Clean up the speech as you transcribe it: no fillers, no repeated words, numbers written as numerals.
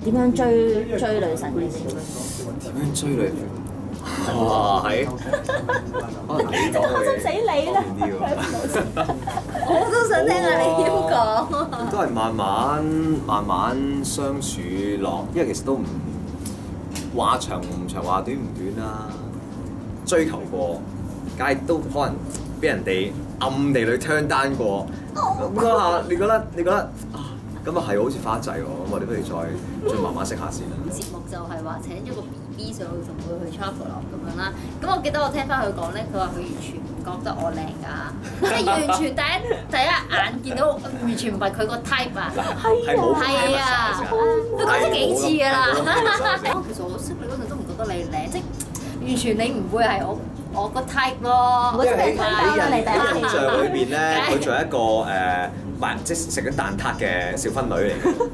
點樣追女神嘅？點樣追女？哇，係，可能你講嘅死你啦！啲喎。我都想聽下你點講。都係慢慢相處落，因為其實都唔話長唔長，話短唔短啦。追求過，梗係都可能俾人哋暗地裏 turn down 過。咁嗰下你覺得啊，咁啊係好似花仔喎，咁我哋不如再慢慢識下先啦。節目就係話請咗個 BB 上去同佢去 travel 咁樣啦。咁我記得我聽翻佢講咧，佢話佢完全唔覺得我靚㗎，即係完全第一眼見到完全唔係佢個 type 啊。係冇係啊，都講咗幾次㗎啦。其實我識你嗰陣都唔覺得你靚，即係完全你唔會係我個 type 咯。因為喺人嘅印象裏邊咧，佢做一個即係食緊蛋撻嘅小分女嚟嘅。